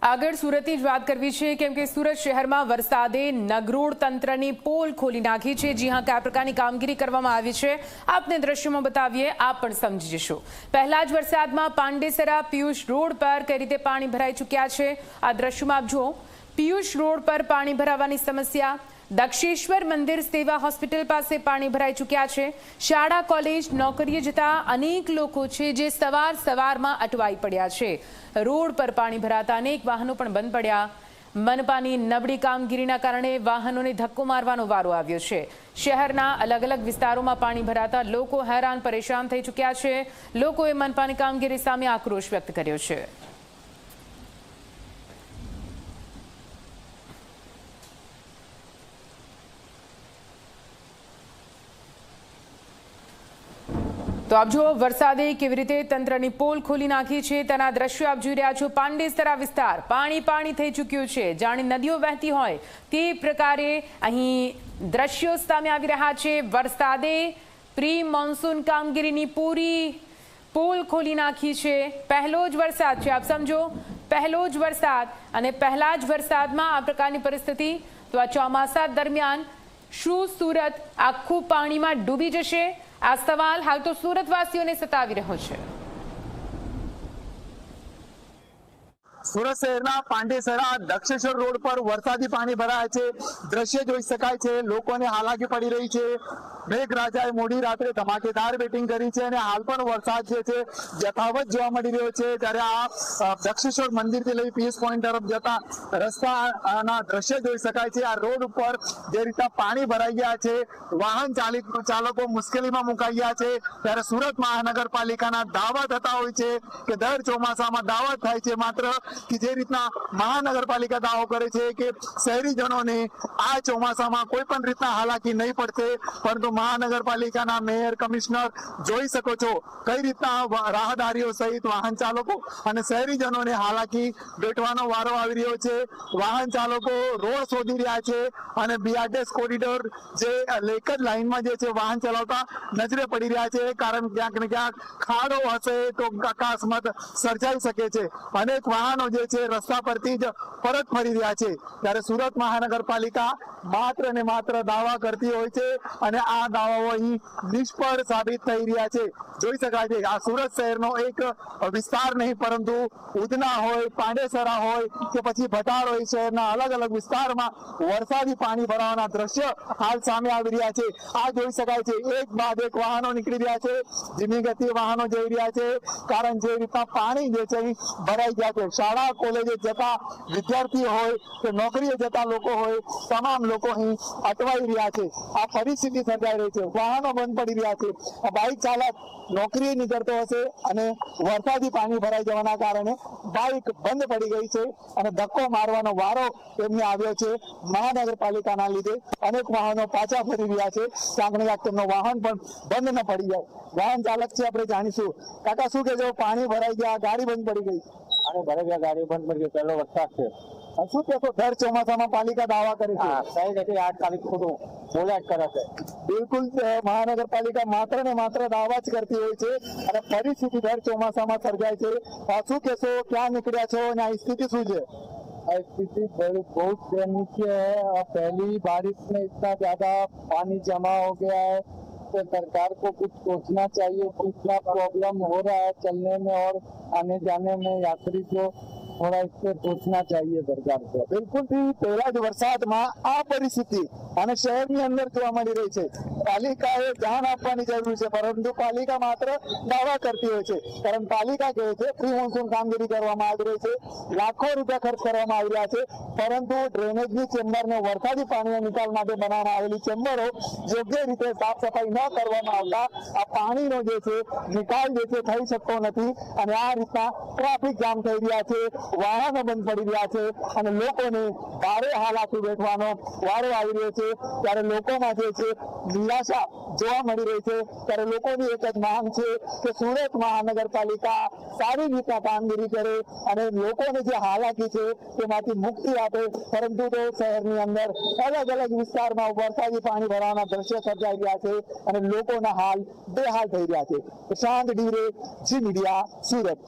આગળ સુરતની જ વાત કરવી છે કેમ કે સુરત શહેરમાં વરસાદે નગરોડ તંત્રની પોલ ખોલી નાખી છે। જી હા, કયા પ્રકારની કામગીરી કરવામાં આવી છે આપને દ્રશ્યોમાં બતાવીએ, આપ પણ સમજી જશો। પહેલા જ વરસાદમાં પાંડેસરા પિયુષ રોડ પર કઈ રીતે પાણી ભરાઈ ચૂક્યા છે આ દ્રશ્યોમાં આપ જુઓ। પિયુષ રોડ પર પાણી ભરાવાની સમસ્યા, દક્ષેશ્વર મંદિર સેવા હોસ્પિટલ પાસે પાણી ભરાઈ ચૂક્યા છે। શાળા કોલેજ નોકરીએ જતા અનેક લોકો છે જે સવારમાં અટવાઈ પડ્યા છે। રોડ પર પાણી ભરાતા અનેક વાહનો પણ બંધ પડ્યા। મનપાની નબળી કામગીરીના કારણે વાહનોને ધક્કો મારવાનો વારો આવ્યો છે। શહેરના અલગ અલગ વિસ્તારોમાં પાણી ભરાતા લોકો હેરાન પરેશાન થઈ ચૂક્યા છે। લોકોએ મનપાની કામગીરી સામે આક્રોશ વ્યક્ત કર્યો છે। તો આપ જુઓ, વરસાદે કેવી રીતે તંત્રની પોલ ખોલી નાખી છે તેના દ્રશ્યો આપ જોઈ રહ્યા છો। પાંડેસરા વિસ્તાર પાણી થઈ ચૂક્યું છે, જાણે નદીઓ વહેતી હોય તે પ્રકારે અહીં દ્રશ્યો સામે આવી રહ્યા છે। વરસાદે પ્રી મોન્સૂન કામગીરીની પૂરી પોલ ખોલી નાખી છે। પહેલો જ વરસાદ છે, આપ સમજો, પહેલો જ વરસાદ અને પહેલા જ વરસાદમાં આ પ્રકારની પરિસ્થિતિ। તો આ ચોમાસા દરમિયાન શું સુરત આખું પાણીમાં ડૂબી જશે? આ સવાલ હાલ તો સુરતવાસીઓને સતાવી રહ્યો છે। સુરત શહેરના પાંડેસરા દક્ષેશ્વર રોડ પર વરસાદી પાણી ભરાયા છે। દ્રશ્ય જોઈ શકાય છે, લોકોને હાલાકી પડી રહી છે। મેઘરાજાએ મોડી રાત્રે ધમાકેદાર બેટિંગ કરી છે અને હાલ પણ વરસાદ જે છે યથાવત જોવા મળી રહ્યો છે। ત્યારે આ દક્ષેશ્વર મંદિરથી લઈ પીસ પોઈન્ટ તરફ જતા રસ્તાના દ્રશ્ય જોઈ શકાય છે। આ રોડ ઉપર જે રીતના પાણી ભરાઈ ગયા છે, વાહન ચાલકો મુશ્કેલીમાં મુકાઈ ગયા છે। ત્યારે સુરત મહાનગરપાલિકાના દાવા થતા હોય છે કે દર ચોમાસામાં દાવા થાય છે, માત્ર કે જે રીતના મહાનગરપાલિકા દાવો કરે છે કે શહેરીજનોને આ ચોમાસામાં કોઈ પણ રીતના હાલાકી નહીં પડશે, પરંતુ મહાનગરપાલિકાના મેયર, કમિશનર જોઈ શકો છો કઈ રીતના રાહદારીઓ સહિત વાહન ચાલકો અને શહેરીજનોને હાલાકી વેઠવાનો વારો આવી રહ્યો છે। વાહન ચાલકો રોડ શોધી રહ્યા છે અને બીઆરટીએસ કોરિડોર જે લેક લાઇનમાં જે છે વાહન ચલાવતા નજરે પડી રહ્યા છે, કારણ ક્યાંક ને ક્યાંક ખાડો હશે તો અકસ્માત સર્જાઈ શકે છે। અનેક વાહનો જે છે રસ્તા પરથી જ પરત ફરી રહ્યા છે। ત્યારે સુરત મહાનગરપાલિકા માત્ર ને માત્ર દાવા કરતી હોય છે અને આ દાવાઓ અહીં નિષ્ફળ સાબિત થઈ રહ્યા છે। જોઈ શકાય છે આ સુરત શહેરનો એક વિસ્તાર નહીં, પરંતુ ઉધના હોય, પાંડેસરા હોય કે પછી ભટાર હોય, શહેરના અલગ અલગ વિસ્તારમાં વરસાદી પાણી ભરાવાના દ્રશ્ય હાલ સામે આવી રહ્યા છે। આ જોઈ શકાય છે, એક બાદ એક વાહનો નીકળી રહ્યા છે, ધીમી ગતિએ વાહનો જઈ રહ્યા છે, કારણ જે રીતના પાણી જે છે ભરાઈ ગયા છે। શાળા કોલેજે જતા વિદ્યાર્થીઓ હોય કે નોકરીએ જતા લોકો હોય, તમામ લોકો અહીં અટવાઈ રહ્યા છે। આ પરિસ્થિતિ સર્જાઈ રહી છે, વાહનો બંધ પડી રહ્યા છે। આ બાઇક ચાલક નોકરીએ નીકળતો હશે અને વરસાદી પાણી ભરાઈ જવાના કારણે બાઇક બંધ પડી ગઈ છે અને ધક્કો મારવાનો વારો એમને આવ્યો છે। મહાનગરપાલિકાના લીધે અનેક વાહનો પાછા ફરી રહ્યા છે, ક્યાંક ને ક્યાંક તેમનો વાહન પણ બંધ ન પડી જાય। વાહન ચાલક છે, આપણે જાણીશું। કાકા, શું કહેજો, પાણી ભરાઈ ગયા, ગાડી બંધ પડી ગઈ? પાણી ભરાઈ ગયા, ગાડી બંધ પડી ગઈ, પહેલો વરસાદ છે। શું કહેશો, દર ચોમાસામાં પાલિકા દાવા કરે છે? કઈ નથી, 8 તારીખ ખોટું બોલ્યા જ કરે છે। બિલકુલ, મહાનગરપાલિકા માત્ર ને માત્ર દાવા જ કરતી હોય છે અને પરિસ્થિતિ દર ચોમાસામાં સર્જાય છે। શું કહેશો, ક્યાં નીકળ્યા છો અને આ સ્થિતિ શું છે? स्थिति बहुत नीचे है और पहली बारिश में इतना ज्यादा पानी जमा हो गया है तो सरकार को कुछ सोचना चाहिए कि इतना प्रॉब्लम हो रहा है चलने में और आने जाने में, यात्री को थोड़ा इस पे सोचना चाहिए सरकार को। બિલકુલ, પહેલા જ વરસાદમાં આ પરિસ્થિતિ અને શહેરની અંદર જોવા મળી રહી છે। પાલિકાએ ધ્યાન આપવાની જરૂર છે, પરંતુ પાલિકા માત્ર દાવા કરતી હોય છે, કારણ પાલિકા કહે છે પ્રી મોન્સૂન કામગીરી કરવામાં આવી રહી છે, લાખો રૂપિયા ખર્ચ કરવામાં આવી રહ્યા છે, પરંતુ ડ્રેનેજની ચેમ્બરને વરસાદી પાણીના નિકાલ માટે બનાવવામાં આવેલી ચેમ્બરો યોગ્ય રીતે સાફ સફાઈ ન કરવામાં આવતા આ પાણીનો જે છે નિકાલ જે છે થઈ શકતો નથી અને આ રીતના ટ્રાફિક જામ થઈ રહ્યા છે, વાહનો બંધ પડી રહ્યા છે અને લોકોને ભારે હાલાકી વેઠવાનો વારો આવી રહ્યો છે। ત્યારે લોકોમાં જે છે નિરાશા જોવા મળી રહી છે। ત્યારે લોકોની એક જ માંગ છે કે સુરત મહાનગરપાલિકા સારી રીતના કામગીરી કરે અને લોકોને જે હાલાકી છે તેમાંથી મુક્તિ આપે, પરંતુ તો શહેરની અંદર અલગ અલગ વિસ્તારમાં વરસાદી પાણી ભરવાના દ્રશ્યો સર્જાઈ રહ્યા છે અને લોકોના હાલ બેહાલ થઈ રહ્યા છે। પ્રશાંત ડીરે, જી મીડિયા, સુરત।